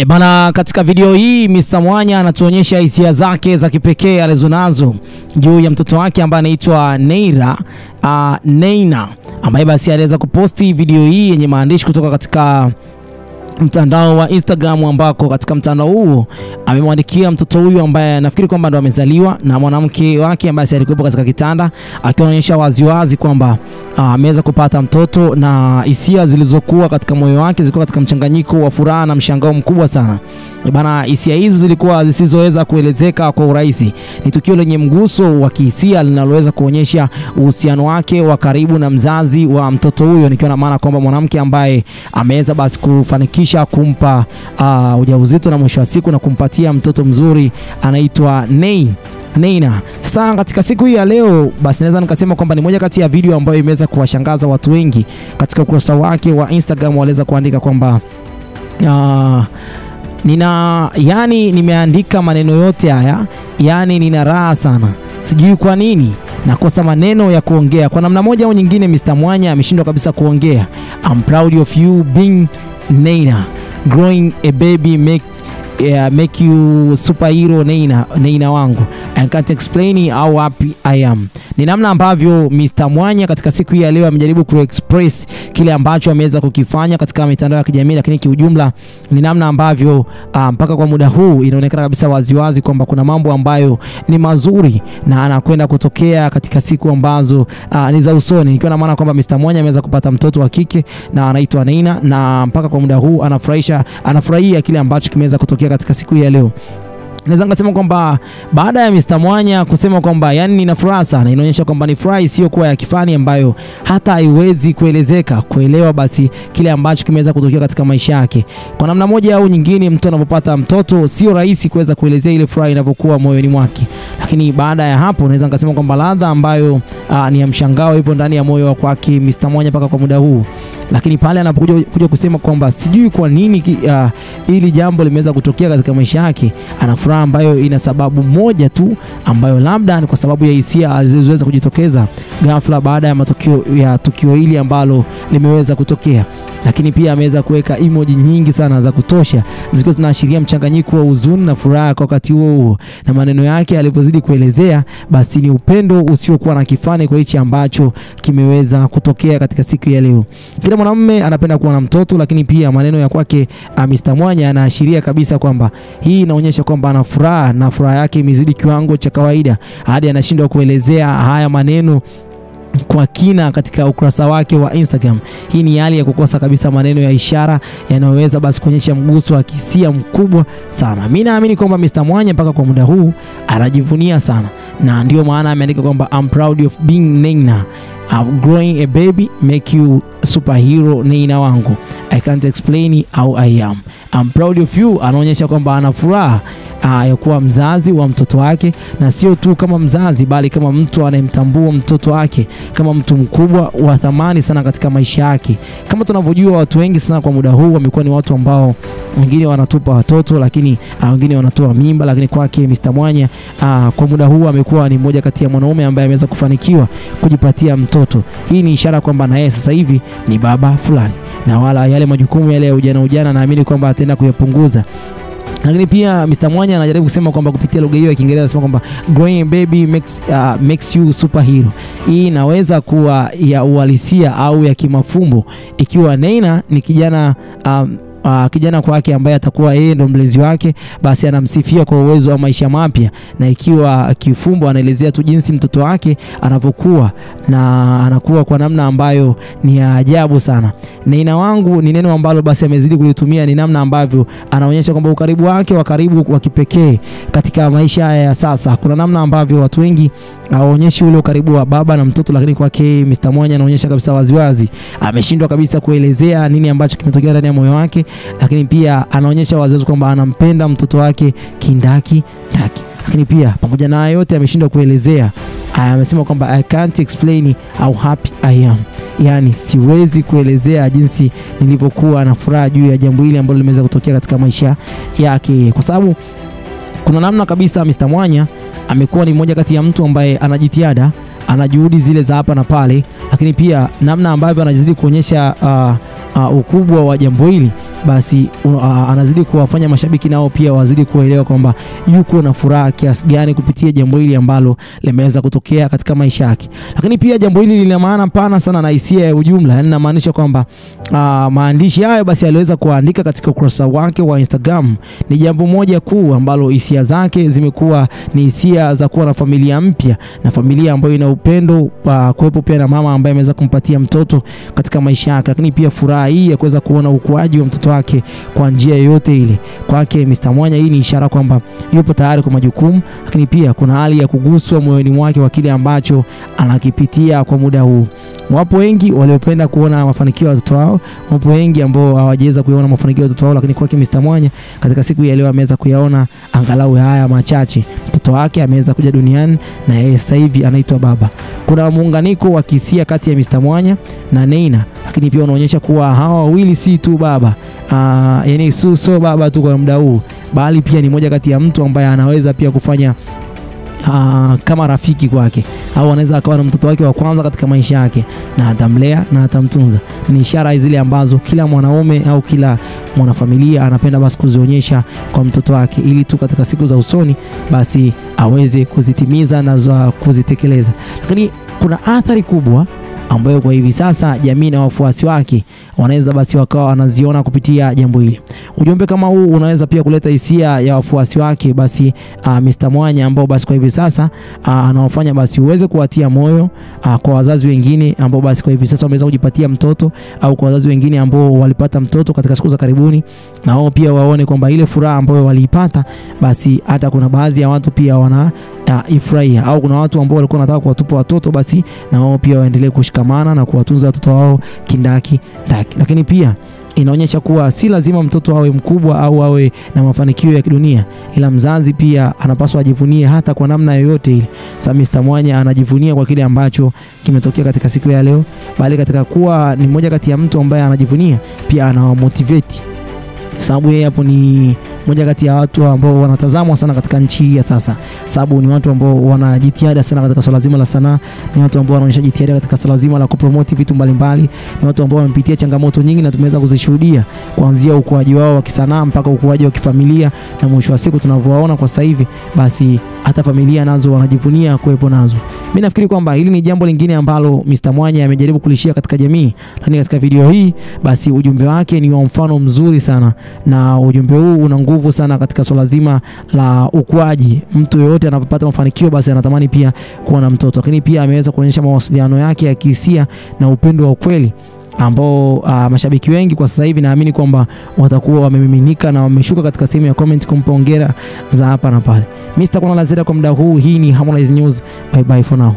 Bana, katika video hii Mr. Mwanya anatuonyesha hisia zake za kipekee alizonazo juu ya mtoto wake ambaye anaitwa Neina, ambaye basi aliweza kuposti video hii yenye maandishi kutoka katika mtandao wa Instagram, ambako katika mtandao huo amemwandikia mtoto huyu ambaye nafikiri kwamba ndo amezaliwa na mwanamke wake ambaye alikuwa katika kitanda, akionyesha waziwazi kwamba ameweza kupata mtoto, na hisia zilizokuwa katika moyo wake zilikuwa katika mchanganyiko wa furaha na mshangao mkubwa sana. Bana, hisia hizo zilikuwa zisizoweza kuelezeka kwa urahisi. Ni tukio lenye mguso wa kihisia linaloweza kuonyesha uhusiano wake wa karibu na mzazi wa mtoto huyo, nikiwa na maana kwamba mwanamke ambaye ameweza basi kufanikisha kumpa ujauzito na mwisho wa siku na kumpatia mtoto mzuri anaitwa Neina. Sasa katika siku hii ya leo basi naweza nikasema kwamba ni moja kati ya video ambayo imeweza kuwashangaza watu wengi. Katika ukurasa wake wa Instagram waliweza kuandika kwamba nimeandika maneno yote haya, nina raha sana, sijui kwa nini nakosa maneno ya kuongea. Kwa namna moja au nyingine Mr. Mwanya ameshindwa kabisa kuongea. I'm proud of you being Neina, growing a baby make you superhero Neina wangu. I can't explain how happy I am. Ni namna ambavyo Mr. Mwanya katika siku hii ya leo amejaribu kuexpress kile ambacho ameweza kukifanya katika mitandao ya kijamii, lakini kiujumla ni namna ambavyo mpaka kwa muda huu inaonekana kabisa waziwazi kwamba kuna mambo ambayo ni mazuri na anakwenda kutokea katika siku ambazo ni za usoni, ikiwa na maana kwamba Mr. Mwanya ameweza kupata mtoto wa kike na anaitwa Neina, na mpaka kwa muda huu anafurahia kile ambacho kimeweza kutokea katika siku hii ya leo. Naweza ngasema kwamba baada ya Mr. Mwanya kusema kwamba nina furaha sana, inaonyesha kwamba ni furaha sio kwa ya kifani ambayo hata haiwezi kuelewa basi kile ambacho kimeweza kutokea katika maisha yake. Kwa namna moja au nyingine, mtu anapopata mtoto sio rahisi kuweza kuelezea ile furaha inavyokuwa moyoni mwake, lakini baada ya hapo naweza ngasema kwamba ladha ambayo ni ya mshangao ipo ndani ya moyo wake Mr. Mwanya mpaka kwa muda huu. Lakini pale anapokuja kusema kwamba sijui kwa nini ili jambo limeweza kutokea katika maisha yake, ana furaha ambayo ina sababu moja tu, ambayo labda ni kwa sababu ya hisia alizoweza kujitokeza ghafla baada ya tukio hili ambalo limeweza kutokea. Lakini pia ameweza kuweka emoji nyingi sana za kutosha zikiwa zinaashiria mchanganyiko wa huzuni na furaha kwa wakati huo, na maneno yake alipozidi kuelezea basi ni upendo usiokuwa na kifani kwa hichi ambacho kimeweza kutokea katika siku ya leo. Kila mwanamume anapenda kuwa na mtoto, lakini pia maneno ya kwake Mr. Mwanya yanaashiria kabisa kwamba hii inaonyesha kwamba ana furaha na furaha yake imezidi kiwango cha kawaida hadi anashindwa kuelezea haya maneno kwa kina katika ukurasa wake wa Instagram. Hii ni hali ya kukosa kabisa maneno ya ishara yanayoweza basi kuonyesha mguso wa kihisia mkubwa sana. Mimi naamini kwamba Mr. Mwanya mpaka kwa muda huu anajivunia sana, na ndio maana ameandika kwamba I'm proud of being Neina, growing a baby make you superhero Neina wangu. I can't explain how I am. I'm proud of you. Anaonyesha kwamba ana furaha ya kuwa mzazi wa mtoto wake, na sio tu kama mzazi bali kama mtu anayemtambua mtoto wake kama mtu mkubwa wa thamani sana katika maisha yake. Kama tunavyojua, watu wengi sana kwa muda huu wamekuwa ni watu ambao wengine wanatupa watoto, lakini wengine wanatoa mimba, lakini kwake Mr. Mwanya kwa muda huu amekuwa ni mmoja kati ya wanaume ambaye ameweza kufanikiwa kujipatia mtoto. Hii ni ishara kwamba na yeye sasa hivi ni baba fulani, na wala yale majukumu yale ya ujana naamini kwamba ataenda kuyapunguza. Lakini pia Mr. Mwanya anajaribu kusema kwamba kupitia lugha hiyo ya Kiingereza anasema kwamba growing baby makes you superhero. Hii inaweza kuwa ya uhalisia au ya kimafumbo, ikiwa Neina ni kijana kwake ambaye atakuwa yeye ndo mlezi wake, basi anamsifia kwa uwezo wa maisha mapya, na ikiwa kifumbo anaelezea tu jinsi mtoto wake anavyokuwa na anakuwa kwa namna ambayo ni ya ajabu sana. Neina wangu ni neno ambalo basi amezidi kulitumia, ni namna ambavyo anaonyesha kwamba ukaribu wake wa kipekee katika maisha ya sasa. Kuna namna ambavyo watu wengi hawaonyeshi ule ukaribu wa baba na mtoto, lakini kwake Mr. Mwanya anaonyesha kabisa waziwazi ameshindwa kabisa kuelezea nini ambacho kimetokea ndani ya moyo wake, lakini pia anaonyesha waziwazi kwamba anampenda mtoto wake kindaki. Lakini pia pamoja na yote ameshindwa kuelezea, amesema kwamba I can't explain how happy I am, siwezi kuelezea jinsi nilivyokuwa na furaha juu ya jambo hili ambalo limeweza kutokea katika maisha yake, kwa sababu kuna namna kabisa Mr. Mwanya amekuwa ni mmoja kati ya mtu ambaye anajitihada, ana juhudi zile za hapa na pale, lakini pia namna ambavyo anajizidi kuonyesha ukubwa wa jambo hili basi anazidi kuwafanya mashabiki nao pia wazidi kuelewa kwamba yuko na furaha kiasi gani kupitia jambo hili ambalo limeweza kutokea katika maisha yake. Lakini pia jambo hili lina maana pana sana na hisia ya ujumla, yani inamaanisha kwamba maandishi hayo basi aliweza kuandika katika ukurasa wake wa Instagram ni jambo moja kuu ambalo hisia zake zimekuwa ni hisia za kuwa na familia mpya, na familia ambayo ina upendo, kuwepo pia na mama ambaye ameweza kumpatia mtoto katika maisha yake. Lakini pia furaha hii ya kuweza kuona ukuaji wa mtoto wake kwa njia yoyote ile, kwake Mr. Mwanya hii ni ishara kwamba yupo tayari kwa majukumu. Lakini pia kuna hali ya kuguswa moyoni mwake kwa kile ambacho anakipitia kwa muda huu. Wapo wengi waliopenda kuona mafanikio ya watoto wao, wapo wengi ambao hawajaweza kuona mafanikio ya watoto wao, lakini kwake Mr. Mwanya katika siku ya leo ameweza kuyaona angalau haya machache. Mtoto wake ameweza kuja duniani na yeye sasa hivi anaitwa baba. Kuna muunganiko wa kihisia kati ya Mr. Mwanya na Neina, lakini pia unaonyesha kuwa hawa wawili si tu baba, yani so baba tu kwa muda huu, bali pia ni moja kati ya mtu ambaye anaweza pia kufanya kama rafiki kwake, au anaweza akawa na mtoto wake wa kwanza katika maisha yake na atamlea na atamtunza. Ni ishara zile ambazo kila mwanaume au kila mwanafamilia anapenda basi kuzionyesha kwa mtoto wake, ili tu katika siku za usoni basi aweze kuzitimiza na kuzitekeleza. Lakini kuna athari kubwa ambayo kwa hivi sasa jamii na wafuasi wake wanaweza basi wakawa wanaziona kupitia jambo hili. Ujumbe kama huu unaweza pia kuleta hisia ya wafuasi wake basi Mr. Mwanya, ambao basi kwa hivi sasa anawafanya basi uweze kuwatia moyo kwa wazazi wengine ambao basi kwa hivi sasa wameweza kujipatia mtoto, au kwa wazazi wengine ambao walipata mtoto katika siku za karibuni, na wao pia waone kwamba ile furaha ambayo waliipata basi hata kuna baadhi ya watu pia wana ifurahia, au kuna watu ambao walikuwa wanataka kuwatupa watoto basi na wao pia waendelee kushikamana na kuwatunza watoto wao kindaki. Lakini pia inaonyesha kuwa si lazima mtoto awe mkubwa au awe na mafanikio ya kidunia, ila mzazi pia anapaswa ajivunie hata kwa namna yoyote ile. Sasa Mr. Mwanya anajivunia kwa kile ambacho kimetokea katika siku ya leo, bali katika kuwa ni mmoja kati ya mtu ambaye anajivunia pia anawamotivate, sababu yeye hapo ni moja kati ya watu ambao wanatazamwa sana katika nchi ya sasa, sababu ni watu ambao wanajitihada sana katika swala zima la sanaa, ni watu ambao wanaonyesha jitihada katika swala zima la kupromote vitu mbalimbali, ni watu ambao wamepitia changamoto nyingi na tumeweza kuzishuhudia kuanzia ukuaji wao wa kisanaa mpaka ukuaji wa kifamilia, na mwisho wa siku tunavyowaona kwa sasa hivi basi hata familia nazo wanajivunia kuwepo nazo. Mimi nafikiri kwamba hili ni jambo lingine ambalo Mr. Mwanya amejaribu kulishia katika jamii, lakini katika video hii basi ujumbe wake ni wa mfano mzuri sana, na ujumbe huu una nguvu sana katika swala zima la ukuaji. Mtu yeyote anapopata mafanikio basi anatamani pia kuwa na mtoto, lakini pia ameweza kuonyesha mawasiliano yake ya kihisia na upendo wa kweli ambao mashabiki wengi kwa sasa hivi naamini kwamba watakuwa wamemiminika na wameshuka katika sehemu ya comment kumpa hongera za hapa na pale. Mr. Kuna la ziada kwa muda huu. Hii ni Harmonize News. Bye bye for now.